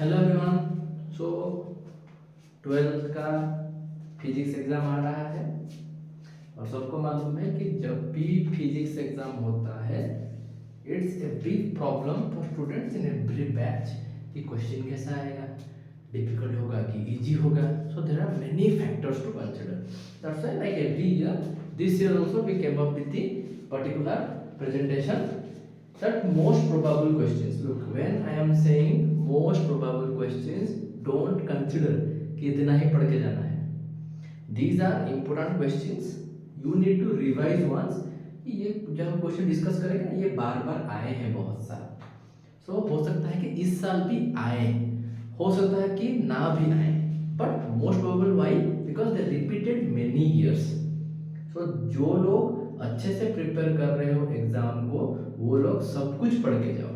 Hello everyone. सो twelfth का physics exam आ रहा है और सबको मालूम है कि जब भी फिजिक्स एग्ज़ाम होता है it's a big problem for students in every batch कि क्वेश्चन कैसा आएगा, डिफिकल्ट होगा कि इजी होगा। So there are many factors to consider. That's why like every year this year also we came up with the particular presentation that most probable questions. Look, when I am saying most probable questions, don't consider कि इतना ही पढ़ के जाना है. These are important questions. You need to revise once. ये जब हम question discuss करेंगे ना, ये बार बार आए हैं बहुत सारा. So हो सकता है कि इस साल भी आए, हो सकता है कि ना भी आए, but most probable why? Because they repeated many years. So जो लोग अच्छे से प्रिपेयर कर रहे हो एग्जाम को, वो लोग सब कुछ पढ़ के जाओ,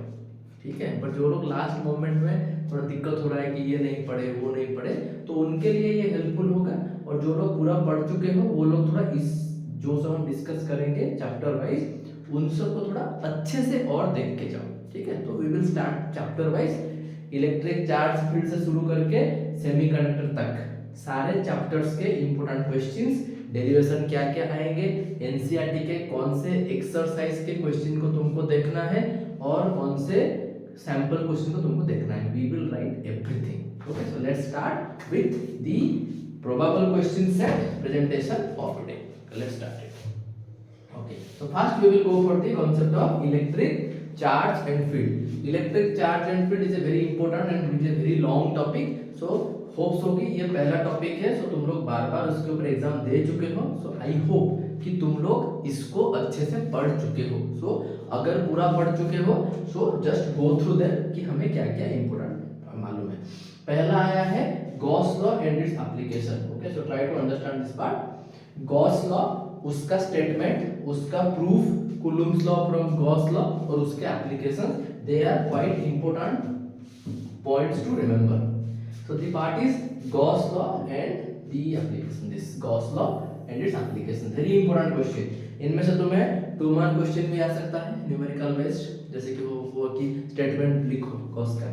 ठीक है। पर जो लोग लास्ट मोमेंट में थोड़ा दिक्कत हो रहा है कि ये नहीं पढ़े वो नहीं पढ़े, तो उनके लिए ये हेल्पफुल होगा। और जो लोग पूरा पढ़ चुके हो वो लोग थोड़ा इस जो सब हम डिस्कस करेंगे चैप्टर वाइज, उन सबको थोड़ा अच्छे से और देख के जाओ, ठीक है। तो we will start chapter wise, electric charge field से शुरू करके सेमीकंडक्टर तक सारे चैप्टर्स के इंपॉर्टेंट क्वेश्चंस, डेरिवेशन क्या क्या आएंगे, एनसीईआरटी के कौन से एक्सरसाइज के क्वेश्चन को तुमको देखना है और कौन से सैंपल क्वेश्चन को तुमको देखना है। We will write everything. Okay, so let's start with the probable question set presentation for today. Let's start it. Okay, so first we will go for the concept of electric charge and field. Electric charge and field is a very important and it is a very long topic. So hopes हो कि ये पहला topic है, सो तुम लोग बार बार उसके ऊपर exam दे चुके हो। सो आई होप कि तुम लोग इसको अच्छे से पढ़ चुके हो। सो अगर पूरा पढ़ चुके हो, so just go through that कि हमें क्या क्या इंपॉर्टेंट मालूम है। पहला आया है Gauss law and its application. Okay, so try to understand this part. Gauss law, उसका स्टेटमेंट, उसका proof, Coulomb's law from Gauss law और उसके application, they are quite important points to remember. So the part is Gauss law and the application. This Gauss law and its application. Very important question. इनमें से तुम्हें 2 mark question भी आ सकता है numerical based, जैसे कि वो कि स्टेटमेंट लिखो गॉस का,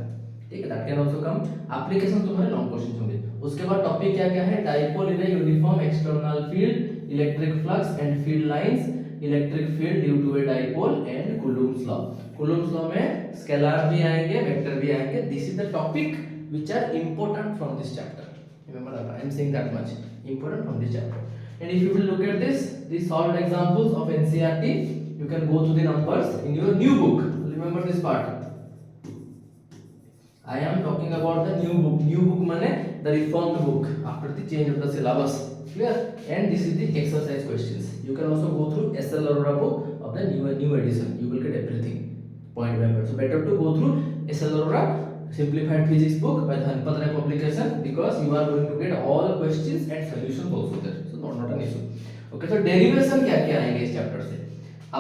ठीक है। That can also come. Application तुम्हारे लॉन्ग क्वेश्चन होंगे। उसके बाद टॉपिक क्या क्या है, dipole in a uniform external field, electric flux and field lines, electric field due to a dipole and Coulomb's law. Coulomb's law में स्केलर भी आएंगे, वेक्टर भी आएंगे। This is the topic which are important from this chapter. Remember that I am saying that much important from this chapter. And if you will look at this, these solved examples of NCERT, you can go to the numbers in your new book. Remember this part. I am talking about the new book. New book means the reformed book after the change of the syllabus. Clear? And this is the exercise questions. You can also go through SL Arora book of the new edition. You will get everything point by point. So better to go through SL Arora Simplified Physics book by Dhanpad Rai publication, because you are going to get all questions and solutions also there. So not an issue. Okay, so derivation क्या क्या आएंगे इस chapter से।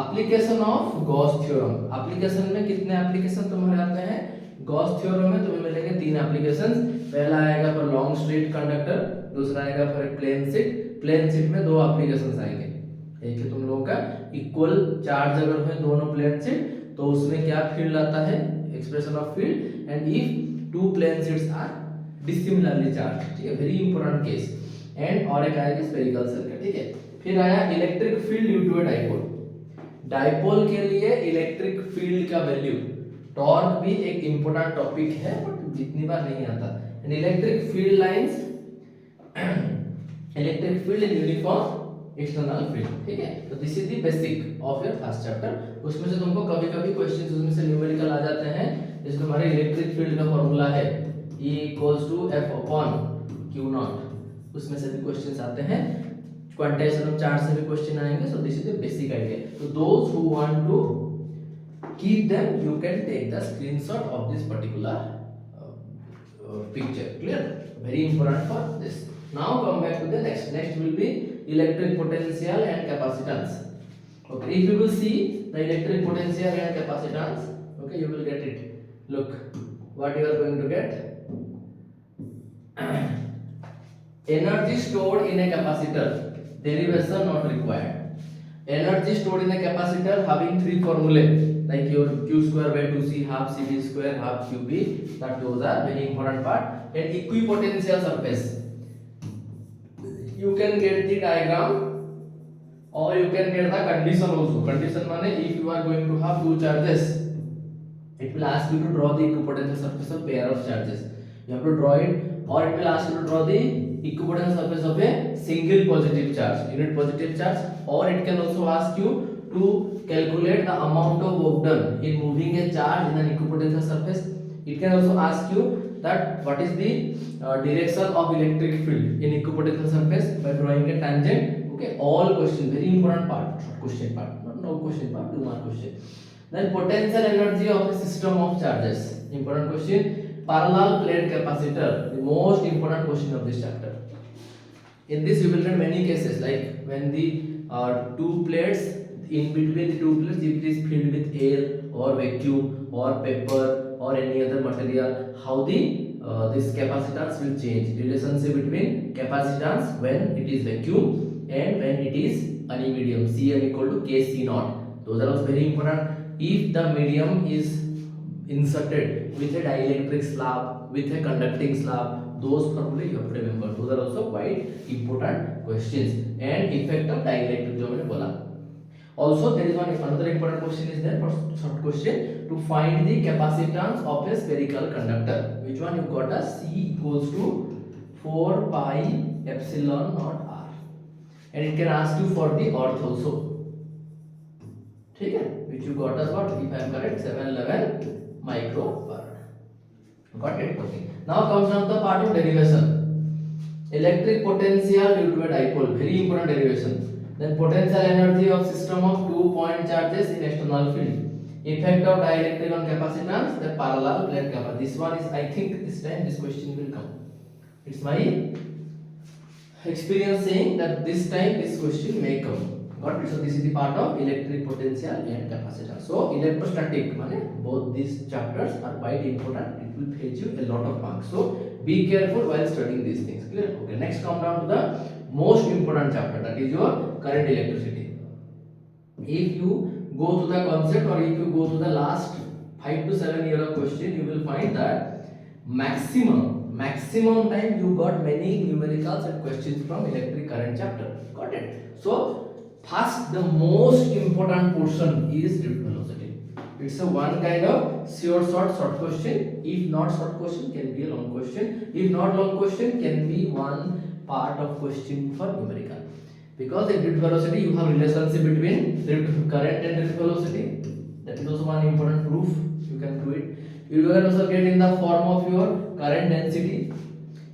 Application of Gauss theorem. Application में कितने application तुम्हारे आते हैं? गॉस थ्योरम में तुम्हें मिलेंगे 3 एप्लीकेशंस। पहला आएगा फॉर लॉन्ग स्ट्रेट कंडक्टर, दूसरा आएगा for plane sheet. Plane sheet में 2 एप्लीकेशंस आएंगे। एक है तुम लोगों का इक्वल चार्ज अगर है दोनों प्लेन शीट, तो उसमें क्या फील्ड आता है, expression of field, and if 2 plane sheets are dissimilarly charged, ठीक है, वेरी इंपॉर्टेंट केस। एंड और एक आएगा स्फेरिकल सर्किट, ठीक है। फिर आया electric field due to a dipole. Dipole के लिए इलेक्ट्रिक फील्ड का वैल्यू, टॉर्क भी एक इंपॉर्टेंट टॉपिक है बट जितनी बार नहीं आता। And electric field lines, electric field in uniform external field, ठीक है। तो this is the basic of your first chapter. उसमें से तुमको कभी-कभी क्वेश्चंस उसमें से न्यूमेरिकल आ जाते हैं। जैसे हमारे इलेक्ट्रिक फील्ड का फार्मूला है E = F/Q0, उसमें से भी क्वेश्चंस आते हैं। क्वांटाइजेशन ऑफ चार्ज से भी क्वेश्चन आएंगे। So this is the basic idea. तो those who want to keep them, you can take the screenshot of this particular picture. Clear? Very important for this. Now come back to the next. Next will be electric potential and capacitance. Okay, if you will see the electric potential and capacitance, okay, you will get it. Look what you are going to get. Energy stored in a capacitor, derivation not required. energy stored in a capacitor having three formulae like your q square by 2c half cv square half qb, that those are very important part. And equipotential surface, you can get the diagram or you can get the condition also. Condition means if you are going to have two charges, it will ask you to draw the equipotential surface of pair of charges. You have to draw it, or it will ask you to draw the equipotential surface of a single positive charge, unit positive charge, or it can also ask you to calculate the amount of work done in moving a charge in an equipotential surface. It can also ask you that what is the direction of electric field in equipotential surface by drawing a tangent. Okay, all question, very important part, short question part, not no question part, 2 mark question. Then potential energy of a system of charges, important question. Parallel plate capacitor, the most important question of this chapter. In this you will get many cases like when the two plates, in between the two plates, if it is filled with air or vacuum or paper or any other material, how the this capacitance will change. Relationship between capacitance when it is vacuum and when it is any medium, Cm equal to Kc naught. Those are also very important. If the medium is inserted with a dielectric slab, with a conducting slab, those formula you have to remember. Those are also quite important questions. And effect of dielectric, जो मैंने बोला. Also there is one another important question is there for short question, to find the capacitance of a spherical conductor. Which one you got as C equals to 4 pi epsilon naught r. And it can ask you for the earth also. ठीक है, which you got as what, if I am correct, 711 microfarad. Got it? Okay. Now comes down the part of derivation. Electric potential due to a dipole, very important derivation. Then potential energy of system of 2-point charges in external field. Effect of dielectric on capacitance, the parallel plate capacitance. This one is, I think this time this question will come. It's my experience saying that this time this question may come. Got it? So this is the part of electric potential and capacitance. So electrostatic, both these chapters are quite important. It will fetch you a lot of marks. So be careful while studying these things. Clear? Okay. Next, come down to the most important chapter, that is your current electricity. If you go to the concept, or if you go to the last 5 to 7 year of question, you will find that maximum time you got many numericals and questions from electric current chapter. Got it? So first, the most important portion is drift velocity. It's a one kind of short question. If not short question, can be a long question. If not long question, can be one part of question for numerical. Because in drift velocity you have relationship between drift current and drift velocity. That is also one important proof. You can do it. You can also get in the form of your current density.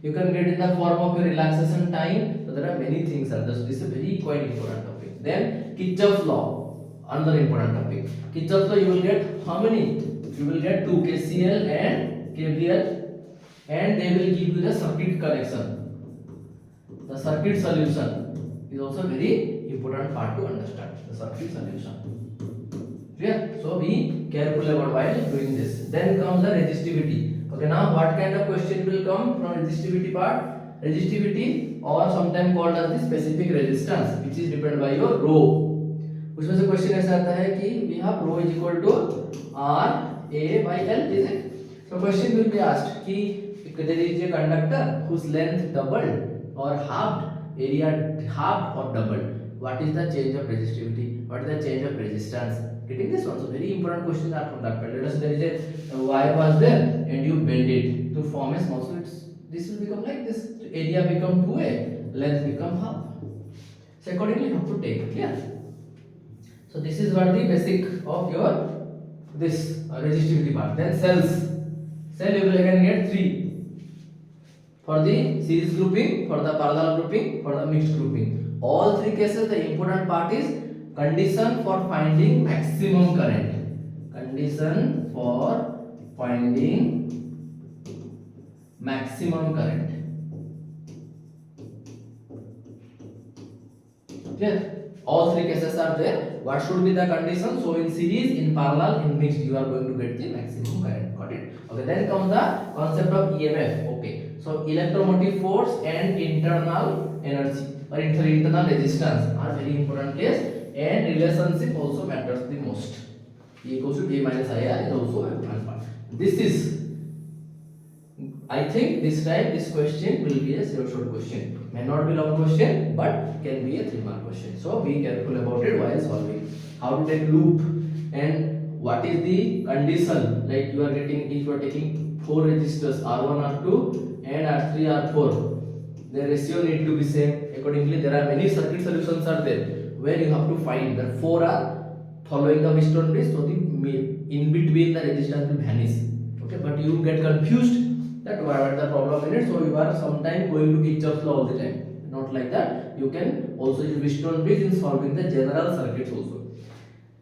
You can get in the form of your relaxation time. So there are many things. This is a very quite important topic. Then Kirchhoff's law, another important topic. Kirchhoff's law, you will get how many? You will get 2 KCL and KVL, and they will give you the circuit connection. The circuit solution is also very important part to understand. The circuit solution. Clear? So be careful about while doing this. Then comes the resistivity. Okay, now what kind of question will come from resistivity part? Resistivity, or sometimes called as the specific resistance, which is depended by your rho. उसमें से question ऐसा आता है कि we have rho is equal to R A by L, is it? So question will be asked कि there is a conductor whose length doubled or halved, area halved or doubled. What is the change of resistivity? What is the change of resistance? Getting this one? So very important questions are from that part. Let us say there is a wire was there and you bend it to form a small. So this will become like this. Area become 2A, length become half. So accordingly you have to take. Clear? So this is what the basic of your this resistivity part. Then cells. Cell you will again get 3 for the series grouping, for the parallel grouping, for the mixed grouping. All 3 cases the important part is condition for finding maximum current. Condition for finding maximum current. Clear? All 3 cases are there. What should be the condition? So in series, in parallel, in mixed, you are going to get the maximum current. Got it? Okay. Then comes the concept of EMF. Okay. So electromotive force and internal energy or internal resistance are very important case. and relationship also matters the most. E equals to a minus IR is also a important part. This is, I think this time this question will be a zero short question. May not be long question, but can be a 3 mark question. So be careful about it while solving. How to take loop and what is the condition, like you are getting, if you are taking 4 resistors R1, R2 and R3, R4, the ratio need to be same. Accordingly there are many circuit solutions are there where you have to find that 4 are following the Wheatstone bridge, so the in between the resistance will vanish. Okay, but you get confused that what is the problem in it, so you are sometime going to Kirchhoff's law all the time. Not like that, you can also use Wheatstone bridge in solving the general circuits also.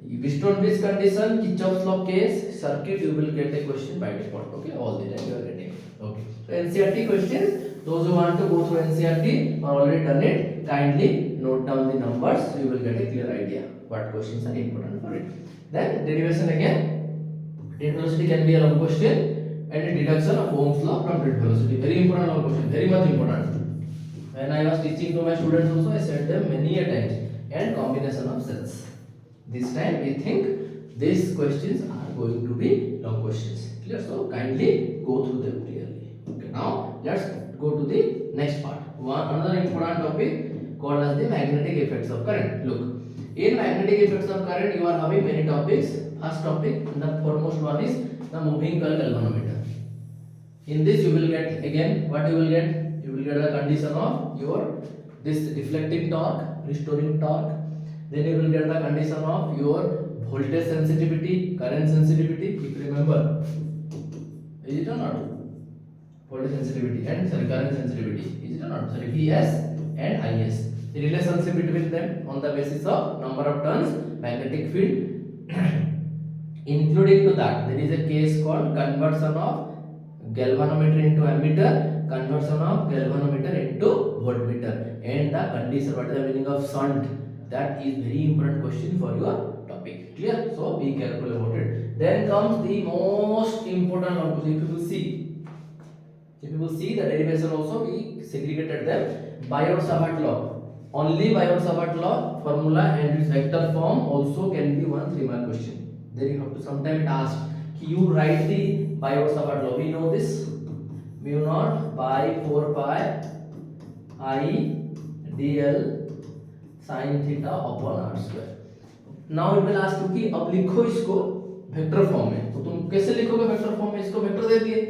Wheatstone bridge condition, Kirchhoff's law case, circuit, you will get a question by default. Okay, all the time you are getting. Okay, so NCERT questions, those who want to go through NCERT or already done it, kindly note down the numbers, so you will get a clear idea what questions are important for it. Then derivation again, net velocity can be a long question, and the deduction of Ohm's law from net velocity, very important long question, very much important. When I was teaching to my students also, I said them many a times, and combination of cells. This time we think these questions are going to be long questions. Clear? So kindly go through them clearly. Okay, now let's go to the next part. Another important topic called as the magnetic effects of current. Look, in magnetic effects of current you are having many topics. First topic, the foremost one is the moving coil galvanometer. In this you will get again what you will get. You will get the condition of your this deflecting torque, restoring torque. Then you will get the condition of your voltage sensitivity, current sensitivity. If you remember, is it or not? Voltage sensitivity and current sensitivity, is it or not? Sorry, Vs and Is. The relationship between them on the basis of number of turns, magnetic field. Including to that, there is a case called conversion of galvanometer into ammeter, conversion of galvanometer into voltmeter, and the condition, what is the meaning of shunt. That is very important question for your topic. Clear? So be careful about it. Then comes the most important one. If you will see the derivation also, we segregated them. Biot-Savart law. Only Biot-Savart law formula and its vector form also can be one 3 mark question. Then you have to sometime ask, you write the Biot-Savart law. We know this. Mu naught by 4 pi I dl sin theta upon r square. Now it will ask you कि अब लिखो इसको vector form में, तो तुम कैसे लिखोगे vector form में? इसको वेक्टर दे दिए,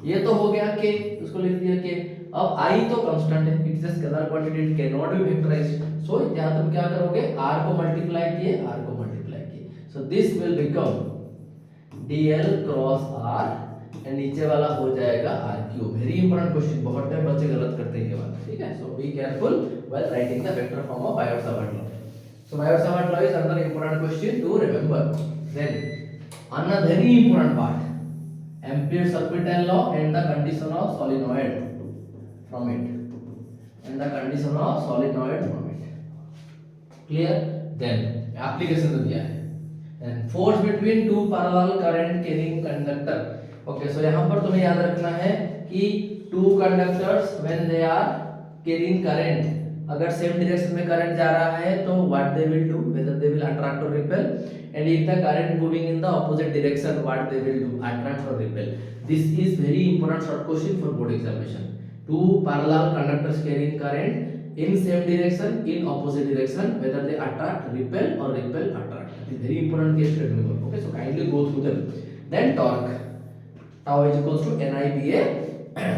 ये तो हो गया के, उसको लिख दिया के. अब I तो कांस्टेंट है, it is a scalar quantity, it can not be vectorized. So यहां तुम क्या करोगे, r को मल्टीप्लाई किए, r को मल्टीप्लाई किए. So this will become dl cross r and नीचे वाला हो जाएगा r cube. Very important question, बहुत टाइम बच्चे गलत करते हैं ये बात. ठीक है, so be careful while writing the vector form of Biot-Savart law. So Biot-Savart law is another important question to remember. Then another very important part, Ampere-Circuitan law and the condition of solenoid from it, and the condition of solenoid from it. Clear? Then application तो दिया है. And force between two parallel current carrying conductor. Okay, so यहाँ पर तुम्हें याद रखना है कि two conductors when they are carrying current, अगर सेम डायरेक्शन में करंट जा रहा है तो what they will do, whether they will attract और repel, and if the current moving in the opposite direction what they will do, attract और repel. This is very important short question for board examination. Two parallel conductors carrying current in same direction, in opposite direction, whether they attract, repel or repel, attract. It is very important case to remember. Okay, so kindly go through them. Then torque, tau is equals to NIBA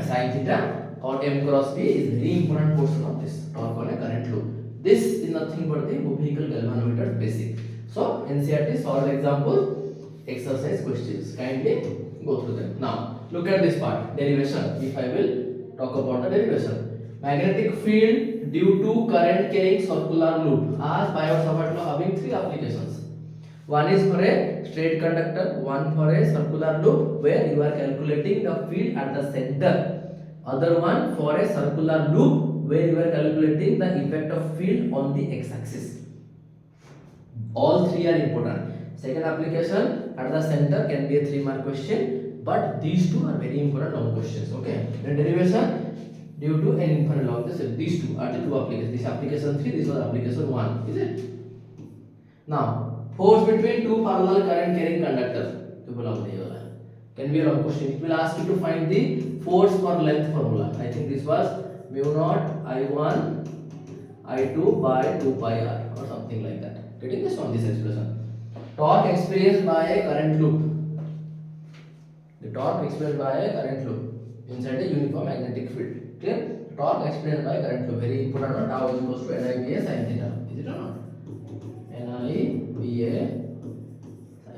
sin theta or M cross B is very important portion of this torque on a current loop. This is nothing but the vehicle galvanometer basic. So NCERT solve example exercise questions. Kindly go through them. Now look at this part, derivation. If I will talk about the derivation, magnetic field due to current carrying circular loop. As Biot-Savart law having 3 applications. One is for a straight conductor, one for a circular loop where you are calculating the field at the center. Other one for a circular loop where you are calculating the effect of field on the x-axis. All 3 are important. Second application at the center can be a 3 mark question, but these 2 are very important long questions. Okay. The derivation due to an infinite log. These 2 are the 2 applications. This application 3, this was application 1. Is it? Now force between two parallel current carrying conductor, तो बोला हमने ये वाला can be a long question, it will ask you to find the force per length formula. I think this was mu naught I1 I2 by 2 pi r or something like that. Getting this from this expression. Torque expressed by a current loop. The torque expressed by a current loop inside a uniform magnetic field. Clear? Torque expressed by current loop. Very important one. Tau is equals to NIVA sin theta. Is it or not? NIVA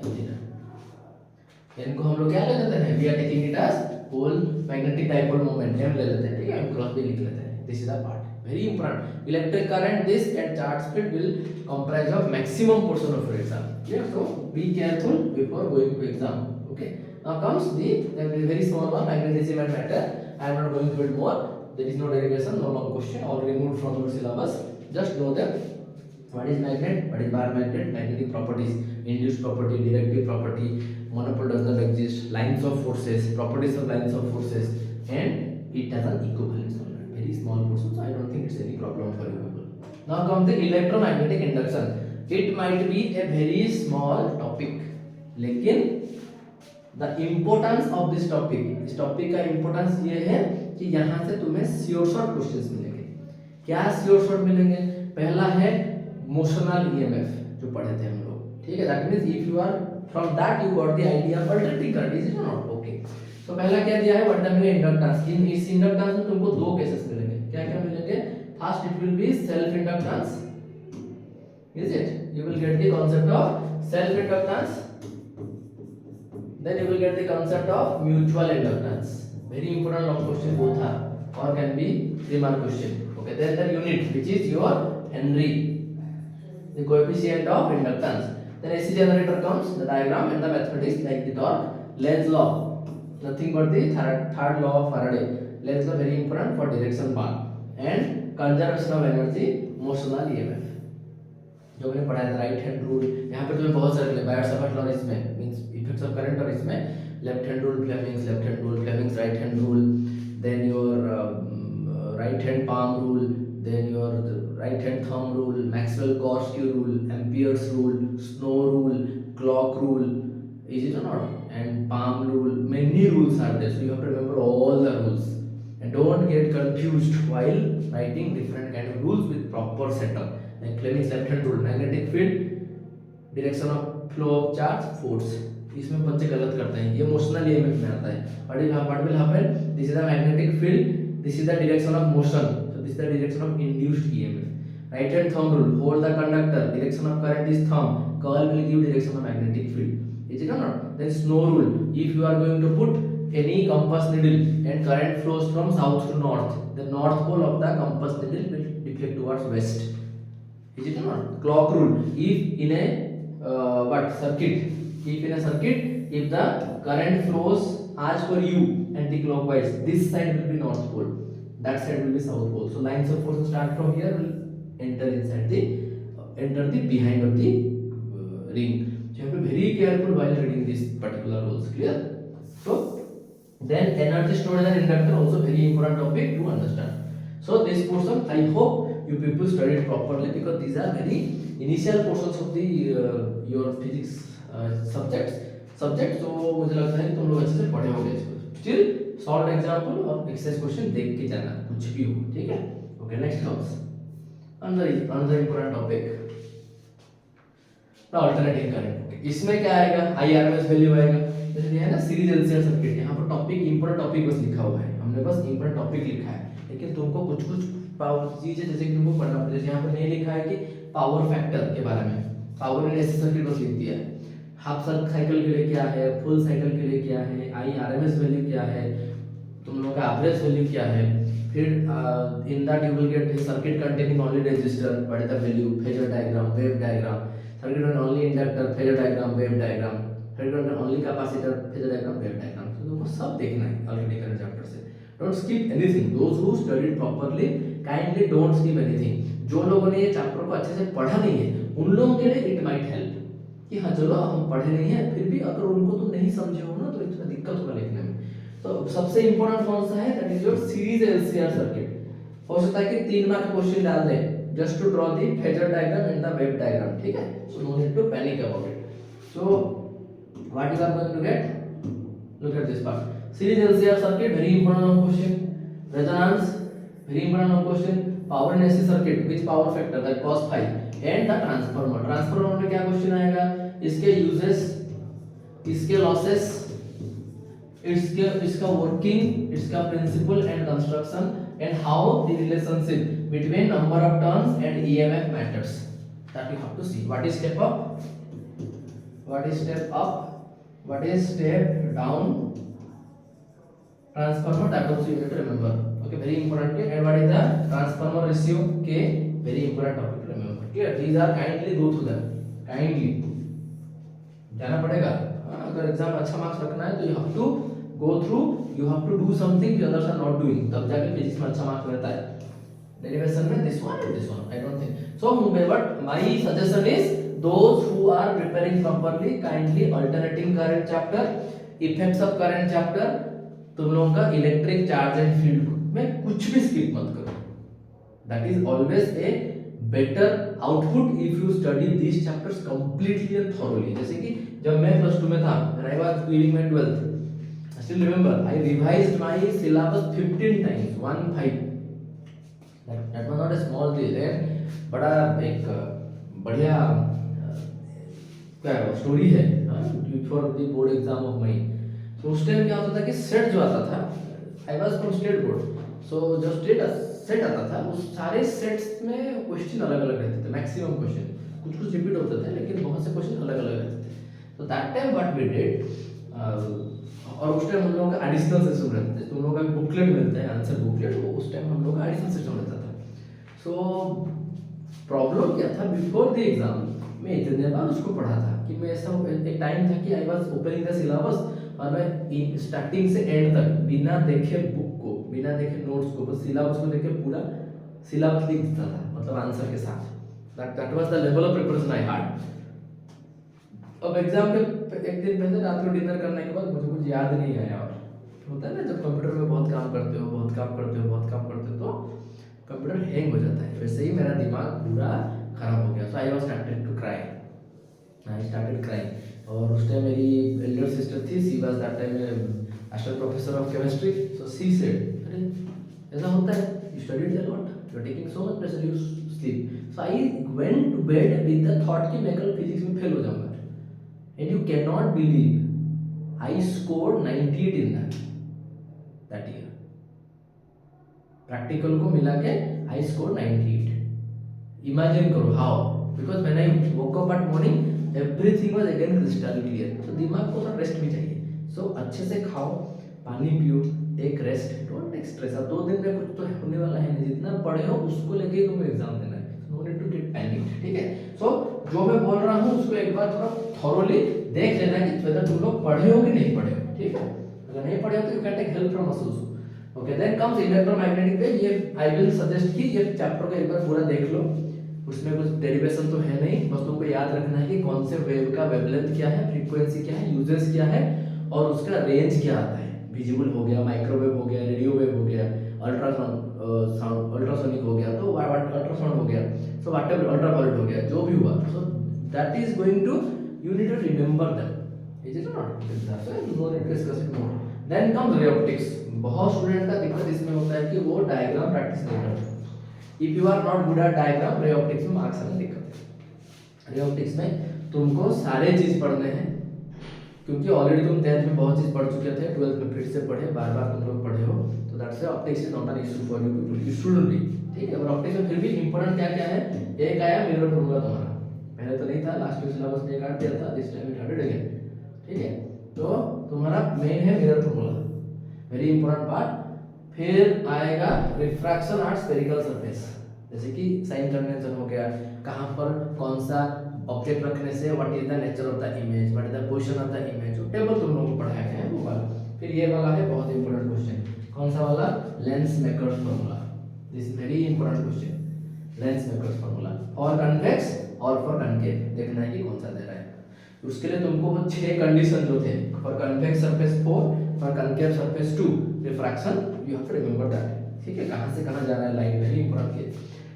sin theta. इनको हम लोग क्या ले लेते हैं? We are taking it as whole magnetic dipole moment. M ले लेते हैं, ठीक है? M cross B लिख लेते हैं. This is the part. Very important. Electric current, this and charge spread will comprise of maximum portion of your exam. Clear? So be careful before going to exam. Okay. Now comes the very small one, magnetism and matter. I am not going to it more. There is no derivation, no long question. Already removed from your syllabus. Just know them. What is magnet? What is bar magnet? Magnetic properties, induced property, directive property, monopole does not exist, lines of forces, properties of lines of forces, and it has an equivalence solenoid. Very small portion, so I don't think it's any problem for you people. Now come the electromagnetic induction. It might be a very small topic, लेकिन the importance of this topic, इस topic का importance ये है कि यहाँ से तुम्हें sure shot questions मिलेंगे. क्या sure shot मिलेंगे? पहला है मोशनल EMF जो पढ़े थे हम लोग, ठीक है? That means if you are from that you got the idea of alternating current, is it not? Okay, तो पहला क्या दिया है? What the meaning inductance. इन इस इंडक्टेंस में तुमको दो केसेस मिलेंगे। क्या क्या मिलेंगे? First it will be self inductance, is it? You will get the concept of self inductance, then you will get the concept of mutual inductance. Very important long question both are और can be 3 mark question. Okay, then the unit which is your henry, the coefficient of inductance. Then AC generator comes, the diagram and the mathematics like the torque, Lenz law, nothing but the third law of Faraday. Lenz law very important for direction bar and conservation of energy, motional EMF जो मैंने पढ़ाया था, right hand rule. यहाँ पे तुम्हें बहुत सारे Biot Savart law इसमें मींस इफेक्ट्स ऑफ करंट, और इसमें left hand rule Fleming's, left hand rule Fleming's, right hand rule, then your right hand palm rule, then your right hand thumb rule, Maxwell-Korsky rule, Ampere's rule, Snow rule, clock rule, is it or not? And palm rule. Many rules are there, so you have to remember all the rules and don't get confused while writing different kind of rules with proper setup. Like Fleming's left hand rule, magnetic field, direction of flow of charge, force. इसमें बच्चे गलत करते हैं, ये motional EMF में आता है. What will happen? This is the magnetic field, this is the direction of motion. This is the direction of induced EMF. Right hand thumb rule, hold the conductor, direction of current is thumb, curl will give direction of magnetic field. Is it or not? Then Snow rule, if you are going to put any compass needle and current flows from south to north, the north pole of the compass needle will deflect towards west. Is it or not? Clock rule, if in a circuit, if the current flows as per you anti-clockwise, this side will be north pole, that side will be south pole. So lines of force start from here, will enter inside the behind of the ring. So you have to be very careful while reading these particular rules. Clear? So then energy storage and inductor also very important topic to understand. So this portion I hope you people studied properly, because these are very initial portions of the your physics subject. तो मुझे लगता है कि तुम लोग अच्छे से पढ़े होंगे इसको. Still सॉल्व एग्जांपल और एक्सरसाइज क्वेश्चन देख के जाना, कुछ भी हो, ठीक है? Okay, next comes another important topic, the alternating current. इसमें क्या आएगा? IRMS वैल्यू आएगा. जैसे ये है ना सीरीज LCR सर्किट, यहाँ पर टॉपिक इंपॉर्टेंट टॉपिक बस लिखा हुआ है, हमने बस इंपॉर्टेंट टॉपिक लिखा है, लेकिन तुमको कुछ पावर चीजें जैसे कि तुमको पढ़ना पड़ेगा. जैसे यहाँ पर नहीं लिखा है कि पावर फैक्टर के बारे में, पावर एंड एसी सर्किट बस लिख दिया है. हाफ साइकिल के लिए क्या है, फुल साइकिल के लिए क्या है, IRMS वैल्यू क्या है, तुम लोगों का एवरेज वैल्यू क्या है. फिर in that you will get a circuit containing only resistor, what is the value, phasor diagram, wave diagram, circuit containing only inductor, phasor diagram, wave diagram, circuit containing only capacitor, phasor diagram, wave diagram. तो तुमको सब देखना है alternating current chapter से. Don't skip anything. Those who studied properly kindly don't skip anything. जो लोगों ने ये चैप्टर को अच्छे से पढ़ा नहीं है, उन लोगों के लिए it might help कि हाँ चलो हम पढ़े नहीं है, फिर भी अगर उनको तुम नहीं समझे हो ना तो इतना दिक्कत होगा लिखने में. तो सबसे इंपॉर्टेंट कौन सा है? That is your series LCR circuit. हो सकता है कि 3 मार्क क्वेश्चन डाल दे just to draw the phasor diagram and the wave diagram. ठीक है, so no need to panic about it. So what you are going to get? Look at this part. Series LCR circuit, very important question. Resonance, very important question. Power and AC circuit, which power factor, that cos phi, and the transformer. Transformer में क्या question आएगा? इसके uses, इसके losses, इसका working, इसका principle and construction, and how the relationship between number of turns and EMF matters. That you have to see. What is step up? What is step up? What is step down? Transformer, that also you need to remember. Okay, very important. And what is the transformer ratio? K, very important topic to remember. Clear? These are kindly go through them. Kindly जाना पड़ेगा. अगर exam अच्छा marks रखना है तो you have to go through. You have to do something the others are not doing. तब जाके physics में अच्छा मार्क्स रहता है. Derivation में this one and this one. I don't think. So but my suggestion is those who are preparing properly, kindly alternating current chapter, effects of current chapter, तुम लोगों का इलेक्ट्रिक चार्ज एंड फील्ड में कुछ भी skip मत करो. That is always a better output if you study these chapters completely and thoroughly. जैसे कि जब मैं प्लस 2 में था, when I was doing my 12th, I still remember I revised my syllabus 15 times, 15. That was not a small thing. बड़ा एक बढ़िया क्या स्टोरी है for the board exam of my. तो उस टाइम क्या होता था कि सेट जो आता था, I was from state board, so जो सेट आता था उस सारे सेट्स में क्वेश्चन अलग अलग रहते थे. मैक्सिमम क्वेश्चन, कुछ कुछ रिपीट होते थे लेकिन बहुत से क्वेश्चन अलग अलग रहते थे. तो that time what we did, और उस टाइम हम लोगों का एडिशनल सिस्टम रहता है. तुम लोगों का बुकलेट मिलता है, आंसर बुकलेट, वो उस टाइम हम लोग का एडिशनल सिस्टम रहता था. सो प्रॉब्लम क्या था, बिफोर द एग्जाम मैं इतने बार उसको पढ़ा था कि मैं ऐसा एक टाइम था कि I was opening the syllabus और मैं स्टार्टिंग से एंड तक बिना देखे बुक को, बिना देखे नोट्स को, बस सिलेबस को देख के पूरा सिलेबस लिख देता था, मतलब आंसर के साथ. That was the level of preparation I had. अब एग्जाम के एक दिन पहले रात को डिनर करने के बाद मुझे कुछ याद नहीं आया. और होता है ना जब कंप्यूटर में बहुत काम करते हो तो कंप्यूटर हैंग हो जाता है. वैसे ही मेरा दिमाग पूरा खराब हो गया. So I was started to cry. I started crying. और उस टाइम मेरी एल्डर सिस्टर थी, she was that time assistant professor of chemistry. So she said, अरे ऐसा होता है, you studied a lot, you are taking so much pressure, you sleep. So I went to bed with the thought कि मैं कल physics में fail हो जाऊंगा. And you can not believe I scored 98 in that year. Practical को मिला के I scored 98. Imagine करो how, because when I woke up at morning everything was again crystal clear. तो दिमाग को थोड़ा रेस्ट भी चाहिए. सो अच्छे से खाओ, पानी पियो, take rest, don't take stress. अब 2 दिन में कुछ तो होने वाला है नहीं. जितना पढ़े हो उसको लेके तुम्हें एग्जाम देना है. No need to get panic. ठीक है. सो जो मैं बोल रहा हूँ उसको एक बार थोड़ा थॉरोली देख लेना कि whether तुम लोग पढ़े हो कि नहीं पढ़े हो. ठीक है. अगर नहीं पढ़े हो तो you can take help from us also. Okay. Then comes electromagnetic wave. ये आई विल सजेस्ट कि ये चैप्टर को एक बार पूरा देख लो. उसमें कुछ डेरिवेशन तो है नहीं, बस तुमको याद रखना है कि कौन से वेव का वेवलेंथ क्या है, फ्रीक्वेंसी क्या है, यूजेस क्या है और उसका रेंज क्या आता है. विजिबल हो गया, माइक्रोवेव हो गया, रेडियो वेव हो गया, अल्ट्रासोनिक हो गया, तो अल्ट्रासाउंड हो गया, सो व्हाटएवर अल्ट्रावायलेट हो गया, जो भी हुआ. So that is going to you need to remember that. Is it not? No need to discuss it more. Then comes ray optics. बहुत स्टूडेंट का दिक्कत इसमें होता है कि वो डायग्राम प्रैक्टिस नहीं करते. If you are not good at diagram, ray optics में मार्क्स आने दिक्कत है. रे ऑप्टिक्स में तुमको सारे चीज पढ़ने हैं, क्योंकि ऑलरेडी तुम 10th में बहुत चीज पढ़ चुके थे, 12th में फिर से पढ़े, बार बार तुम लोग पढ़े हो. तो that's why optics is not an issue for you people. You should be. ठीक है. और ऑप्टिक्स में फिर भी इंपॉर्टेंट क्या क्या है, एक आया मिरर फॉर्मूला तुम्हारा, पहले तो नहीं था, लास्ट ईयर सिलेबस में काट दिया था, this time it added again. ठीक है. तो तुम्हारा मेन है mirror formula, very important part. फिर आएगा रिफ्रैक्शन एट स्फेरिकल सरफेस, जैसे कि साइन कन्वेंशन हो गया, कहां पर कौन सा ऑब्जेक्ट रखने से what is the nature of the image, what is the position of the image. Table तुम लोगों को पढ़ाया गया है वो वाला. फिर ये वाला है बहुत इंपॉर्टेंट क्वेश्चन, कौन सा वाला, lens makers formula. This is very important question, lens makers formula for convex और फॉर कनकेव. देखना है कि कौन सा दे रहा है. उसके लिए तुमको वो 6 कंडीशन जो थे, for convex surface 4, for concave surface 2, refraction, you have to remember that. ठीक है. कहां से कहां जा रहा है light, very important.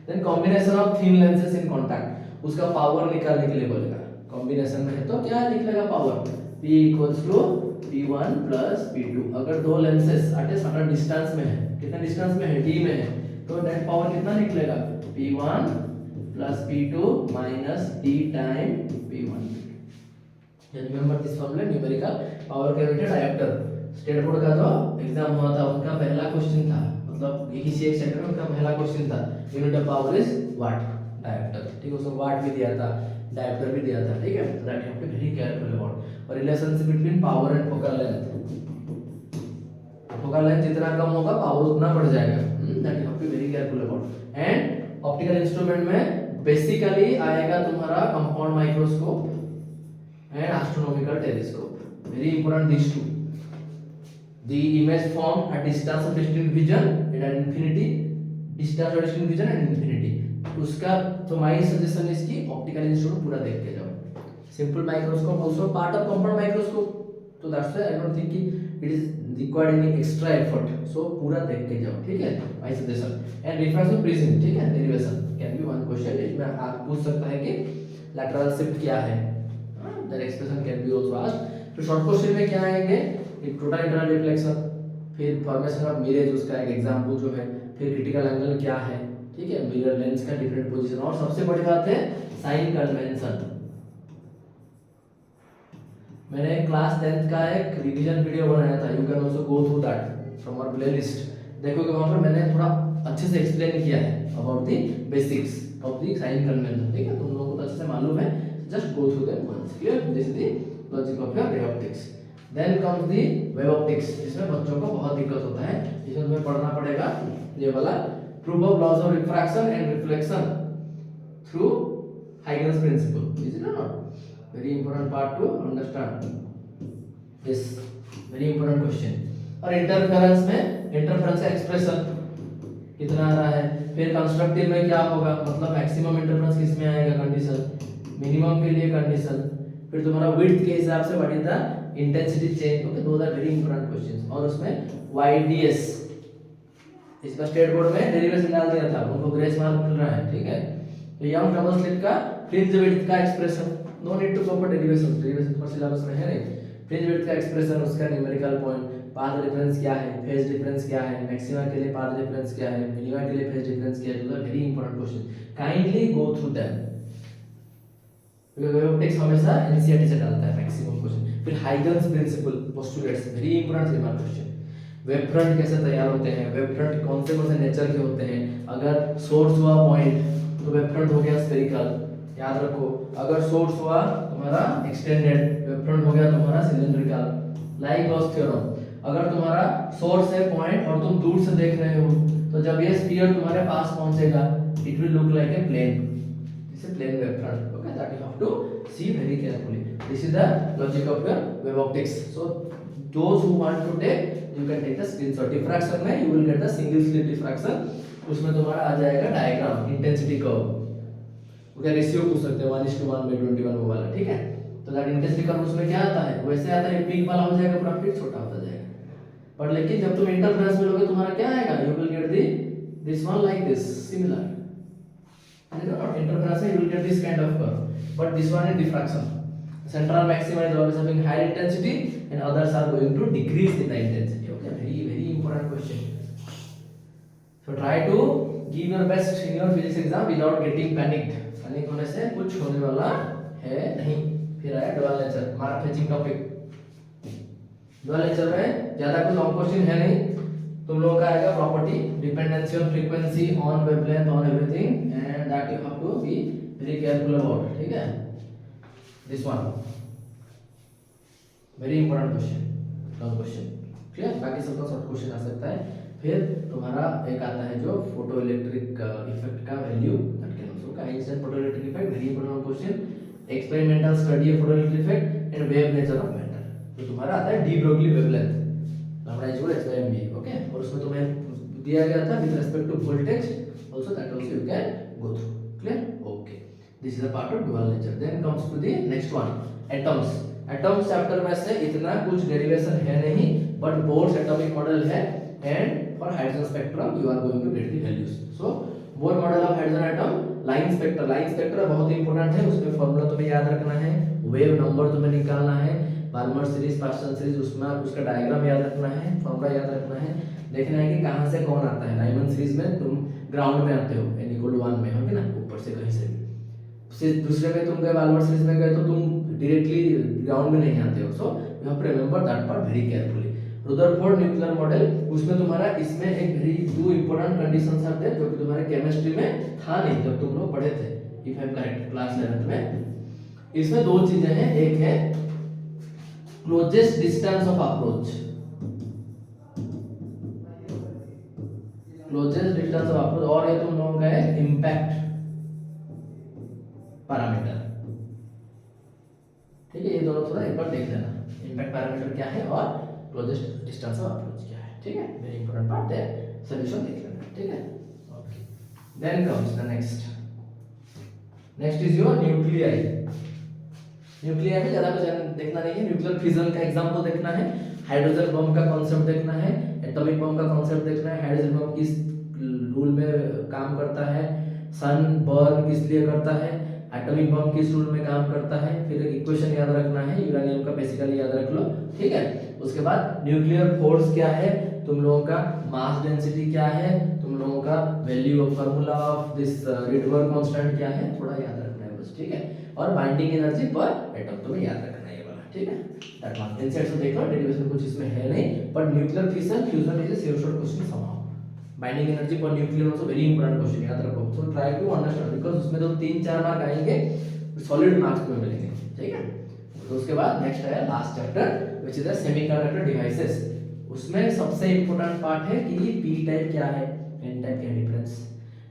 Then combination of thin lenses in contact, उसका पावर निकालने के लिए बोलेगा। कॉम्बिनेशन में है तो क्या लिख लेगा power, P equals to P1 plus P2। अगर दो lenses at a certain distance में है, कितने डिस्टेंस में है, d में है, तो नेट पावर कितना निकलेगा, P1 plus P2 minus d time P1। Remember this formula, numerical power cavity dioptre. State board का जो एग्जाम हुआ था उनका पहला क्वेश्चन था, मतलब किसी एक सेक्टर में उनका पहला क्वेश्चन था, unit of power is what dioptre, ठीक है, उसमें वाट भी दिया था, डायोप्टर भी दिया था, ठीक है। That you have to very careful about. और relationship between power and focal length, focal length जितना कम होगा पावर उतना बढ़ जाएगा, that you have to very careful about. And optical instrument में बेसिकली आएगा तुम्हारा compound microscope and astronomical telescope, very important these two. The image formed at distance of distinct vision and at infinity, distance of distinct vision and infinity, उसका तो my suggestion is कि optical instrument पूरा देख के जाओ। simple microscope also part of compound microscope, so that's why I don't think कि it is required any extra effort, so पूरा देख के जाओ, ठीक है, my suggestion। and refraction prism, ठीक है, derivation can be one question, इसमें आप पूछ सकता है कि lateral shift क्या है, that expression can be also asked। तो शॉर्ट क्वेश्चन में क्या आएंगे, एक टोटल इंटरनल रिफ्लेक्शन, फिर फॉर्मेशन ऑफ मिरर उसका एक एग्जांपल जो है, फिर क्रिटिकल एंगल क्या है, ठीक है, मिरर लेंस का डिफरेंट पोजीशन, और सबसे बड़ी बात है साइन कन्वेंशन। मैंने क्लास 10th का एक रिवीजन वीडियो बनाया था, you can also go through that from our playlist, देखोगे वहां पर मैंने थोड़ा अच्छे से एक्सप्लेन किया है about the basics of the sign convention, ठीक है, तुम लोगों को तो अच्छे से मालूम है, just go through them once, clear? This is the logic of your ray optics। then comes the wave optics, इसमें बच्चों को बहुत दिक्कत होता है, इसमें तुम्हें पढ़ना पड़ेगा ये वाला proof of laws of refraction and reflection through Huygens principle, is it or not? very important part to understand this, very important question। और इंटरफेरेंस में इंटरफेरेंस का एक्सप्रेशन कितना आ रहा है, फिर कंस्ट्रक्टिव में क्या होगा, मतलब मैक्सिमम इंटरफेरेंस किस में आएगा कंडीशन, मिनिमम के लिए कंडीशन, फिर तुम्हारा विड्थ के हिसाब से what is the intensity change, okay, those are very important questions. और उसमें YDS इसका स्टेट बोर्ड में डेरिवेशन डाल दिया था, उनको ग्रेस मार्क मिल रहा है, ठीक है। तो यंग डबल स्लिट का फ्रिंज विड्थ का expression, no need to go for derivation, derivation पर सिलेबस में है नहीं, फ्रिंज विड्थ का एक्सप्रेशन, उसका न्यूमेरिकल पॉइंट, पाथ डिफरेंस क्या है, फेज डिफरेंस क्या है, मैक्सिमा के लिए पाथ डिफरेंस क्या है, मिनिमा के लिए फेज डिफरेंस क्या है, those are very important question, kindly go through them. Wave optics हमेशा एनसीईआरटी से डालता है मैक्सिमम क्वेश्चन। फिर Huygens principle postulates, very important remark question. Wavefront कैसे तैयार होते हैं, वेव फ्रंट कौन से नेचर के होते हैं, अगर सोर्स हुआ पॉइंट तो वेव फ्रंट हो गया स्फेरिकल, याद रखो, अगर सोर्स हुआ तुम्हारा एक्सटेंडेड, वेव फ्रंट हो गया तुम्हारा सिलेंड्रिकल। लाइक गॉस थ्योरम, अगर तुम्हारा सोर्स है पॉइंट और तुम दूर से देख रहे हो, तो जब ये स्फीयर तुम्हारे पास पहुंचेगा it will look like a plane, this is plane wavefront, that you have to see very carefully, this is the logic of your wave optics। so those who want to take, you can take the screenshot। diffraction में you will get the single slit diffraction, उसमें तुम्हारा आ जाएगा diagram, intensity curve, okay, ratio पूछ सकते हो 1:1/21 वो वाला, ठीक है। तो दैट इंटेंसिटी कर्व उसमें क्या आता है, वैसे आता है, पीक वाला हो जाएगा पूरा, फिर छोटा होता जाएगा। पर लेकिन जब तुम इंटरफेरेंस में लोगे तुम्हारा क्या आएगा, you will get the this one like this, similar, interference you will get this kind of curve, but this one is diffraction, central maxima is always having higher intensity and others are going to decrease in the intensity, okay, very important question। so try to give your best in your physics exam without getting panicked, panic होने से कुछ होने वाला है नहीं। फिर आया dual nature, mark fetching topic. Dual nature में ज्यादा कुछ लॉन्ग क्वेश्चन है नहीं, तुम लोगों का आएगा property, dependency on frequency, on wavelength, on everything, and that you have to be very careful about, ठीक है। This one very important question, long question, clear. बाकी सबका शॉर्ट क्वेश्चन आ सकता है। फिर तुम्हारा एक आता है जो फोटो इलेक्ट्रिक इफेक्ट का वैल्यू, दैट कैन आल्सो का instant photoelectric effect, very important question. Experimental study of photoelectric effect and wave nature of matter, तो तुम्हारा आता है de Broglie wavelength, lambda is equal to h/mv, okay. और उसमें तुम्हें दिया गया था with respect to voltage also, that also you can go through, clear, okay. This is a part of dual nature. Then comes to the next one, atoms. Atoms chapter में से इतना कुछ डेरिवेशन है नहीं, बट बोर्ड्स एटॉमिक मॉडल है, and for hydrogen spectrum you are going to get the values. So Bohr model of hydrogen atom, line spectra बहुत ही important है, उसमें फॉर्मूला तुम्हें याद रखना है, वेव नंबर तुम्हें निकालना है, बाल्मर सीरीज, पास्टन सीरीज, उसमें उसका डायग्राम याद रखना है, फॉर्मूला याद रखना है, देखना है कि कहाँ से कौन आता है। राइमन सीरीज में तुम ग्राउंड में आते हो, n = 1 में होगे ना, ऊपर से कहीं से भी। दूसरे में तुम गए बाल्मर सीरीज में गए तो तुम डायरेक्टली ग्राउंड में नहीं आते हो। So you have to remember that part very carefully. Rutherford nuclear model, उसमें तुम्हारा इसमें एक वेरी 2 इंपॉर्टेंट कंडीशंस आते हैं जो कि तुम्हारे केमिस्ट्री में था नहीं जब तुम लोग पढ़े थे, if I am correct, class 11th में। इसमें दो चीजें हैं, एक है closest distance of approach, closest distance of approach, और ये तुम लोगों का है इंपैक्ट पैरामीटर। ठीक है, ये दोनों थोड़ा एक बार देख लेना, इंपैक्ट पैरामीटर क्या है और क्लोजेस्ट डिस्टेंस ऑफ अप्रोच क्या है। ठीक है, वेरी इंपॉर्टेंट पार्ट है, सॉल्यूशन देख लेना। ठीक है, okay, then comes the next is your nuclei. Nuclei में ज्यादा कुछ देखना नहीं है, न्यूक्लियर फिजन का एग्जांपल देखना है, हाइड्रोजन बम का कॉन्सेप्ट देखना है, एटॉमिक बम का कॉन्सेप्ट देखना है, हाइड्रोजन बम किस रूल में काम करता है, सन बर्न किस लिए करता है, एटॉमिक बम किस रूल में काम करता है, फिर इक्वेशन याद रखना है, यूरेनियम का बेसिकली याद रख लो। ठीक है, उसके बाद न्यूक्लियर फोर्स क्या है, तुम लोगों का मास डेंसिटी क्या है, तुम लोगों का value of formula of this Rydberg constant क्या है, थोड़ा याद रखना है बस। ठीक है, और बाइंडिंग एनर्जी पर एटम तुम्हें याद रखना है ये वाला। ठीक है, दैट वन इनसाइड से देखो, डेरिवेशन कुछ इसमें है नहीं, but nuclear fission fusion is a sure short question somehow. Binding energy पर nuclear also very important question, याद रखो। So try to understand, because उसमें तो 3-4 मार्क आएंगे, सॉलिड मार्क्स में मिलेंगे। ठीक है, तो उसके बाद नेक्स्ट है last chapter which is the semiconductor devices. उसमें सबसे इंपॉर्टेंट पार्ट है कि पी टाइप क्या है, एन टाइप क्या है, डिफरेंस,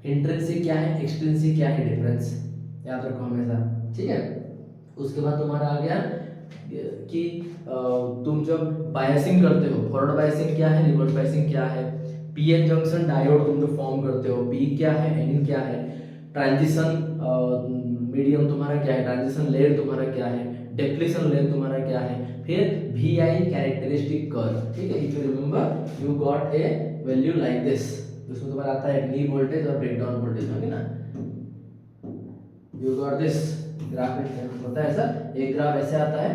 इंट्रिंसिक क्या है, एक्सट्रिंसिक क्या है, डिफरेंस याद रखो हमेशा। ठीक है, उसके बाद तुम्हारा आ गया कि तुम जब बायसिंग करते हो, फॉरवर्ड बायसिंग क्या है, रिवर्स बायसिंग क्या है, पीएन जंक्शन डायोड तुम जो फॉर्म करते हो, पी क्या है, एन क्या है, ट्रांजिशन मीडियम तुम्हारा क्या है, ट्रांजिशन लेयर तुम्हारा क्या है, डिप्लीशन लेयर तुम्हारा क्या है, फिर VI कैरेक्टरिस्टिक कर्व। ठीक है, if you remember you got a value like this, जिसमें तुम्हारा आता है नी वोल्टेज और ब्रेकडाउन वोल्टेज, है ना, यू गॉट दिस ग्राफ होता है ऐसा, एक ग्राफ ऐसे आता है,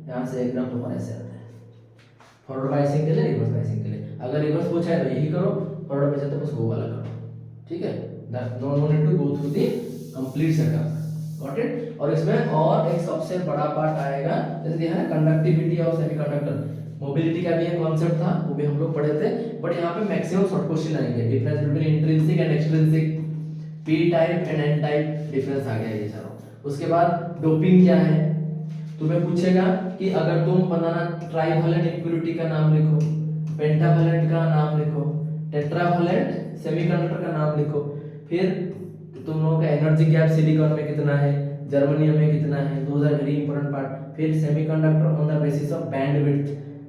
यहाँ से एक ग्राफ तुम्हारा ऐसे आता है, फॉरवर्ड बायसिंग के लिए, रिवर्स बायसिंग के लिए। अगर रिवर्स पूछा है तो यही करो, फॉरवर्ड बायसिंग तो बस वो वाला करो। ठीक है, no need to go through the complete setup, got it. और इसमें और एक सबसे बड़ा पार्ट आएगा, जैसे है कंडक्टिविटी ऑफ सेमीकंडक्टर, मोबिलिटी का भी एक कॉन्सेप्ट था, वो भी हम लोग पढ़े थे, बट यहाँ पे मैक्सिमम शॉर्ट क्वेश्चन आएंगे, difference between intrinsic and extrinsic, P type and N type difference आ गया ये सारा। उसके बाद डोपिंग क्या है, तुम्हें पूछेगा कि अगर तुम बनाना ट्राइवैलेंट इक्विलिटी का नाम लिखो, पेंटावैलेंट का नाम लिखो, टेट्रावैलेंट सेमीकंडक्टर का नाम लिखो, फिर तुम लोगों का एनर्जी गैप सिलिकॉन में कितना है, जर्मेनियम में कितना है, those are very important part. फिर semiconductor on the basis of bandwidth,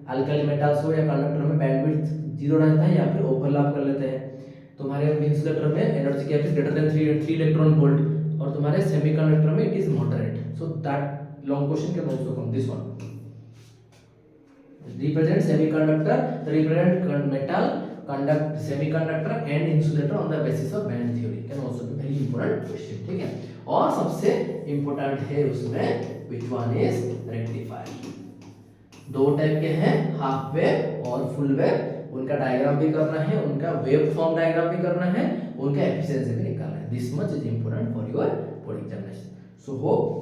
alkali metals हो या कंडक्टर में बैंडविड्थ 0 रहता है या फिर ओवरलैप कर लेते हैं। तुम्हारे इंसुलेटर में energy gap is greater than 3 electron volt, और तुम्हारे सेमीकंडक्टर में it is moderate. So that long question can also come, this one represent semiconductor, represent metal, conduct semiconductor and insulator on the basis of band theory, can also be very important question। ठीक है, और सबसे important है उसमें which one is rectifier। दो type के हैं, half wave और फुल वेव, उनका डायग्राम भी करना है, उनका वेव फॉर्म डायग्राम भी करना है, उनका एफिशिएंसी भी निकालना है। This much is important for your board examination. So hope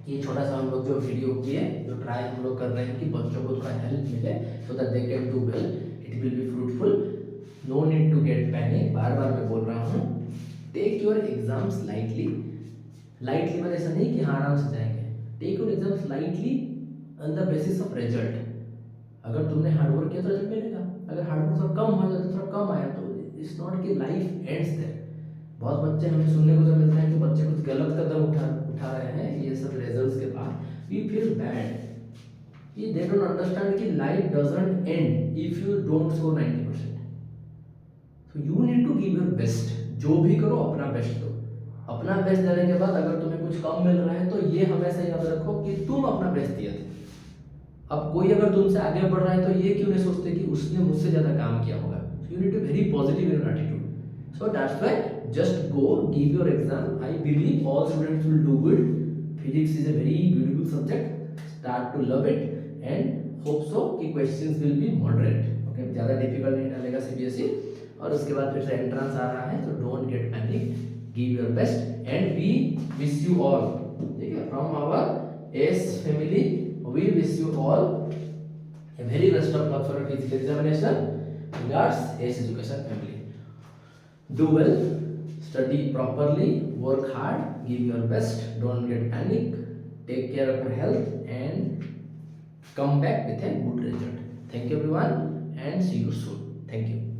ये छोटा सा हम लोग जो वीडियो किए, जो ट्राई हम लोग कर रहे हैं कि बच्चों को थोड़ा हेल्प मिले so that they can do well, it will be fruitful. No need to get panic, बार बार मैं बोल रहा हूँ, take your exams lightly. Lightly मतलब ऐसा नहीं कि हाँ आराम से जाएंगे, take your exams lightly on the basis of result. अगर तुमने हार्डवर्क किया तो रिजल्ट मिलेगा, अगर हार्डवर्क थोड़ा कम हो जाए तो थोड़ा कम आया तो इट्स नॉट कि लाइफ एंड्स देयर। बहुत बच्चे हमें सुनने को जो मिलता है कि बच्चे कुछ गलत कदम उठा रहे हैं ये सब रिजल्ट्स के बाद, वी फील बैड। ये दे डोंट अंडरस्टैंड कि life doesn't end if you don't score 90%। So you need to give your best, जो भी करो अपना बेस्ट दो। अपना बेस्ट देने के बाद अगर तुम्हें कुछ कम मिल रहा है तो ये हमेशा याद रखो कि तुम अपना बेस्ट दिया था। अब कोई अगर तुमसे आगे बढ़ रहा है तो ये क्यों नहीं सोचते कि उसने मुझसे ज्यादा काम किया होगा। You need to very positive in attitude. So that's why just go, give your exam. I believe all students will do good. Physics is a very beautiful subject. Start to love it and hope so कि questions will be moderate. Okay, ज़्यादा difficult नहीं डालेगा CBSE. और उसके बाद फिर से entrance आ रहा है, तो don't get panic, give your best and we wish you all, ठीक है, from our S family we wish you all a very best of luck for your physical examination. Regards, ACE Education family. Do well, study properly, work hard, give your best, don't get panic, take care of your health and come back with a good result. Thank you everyone and see you soon. Thank you.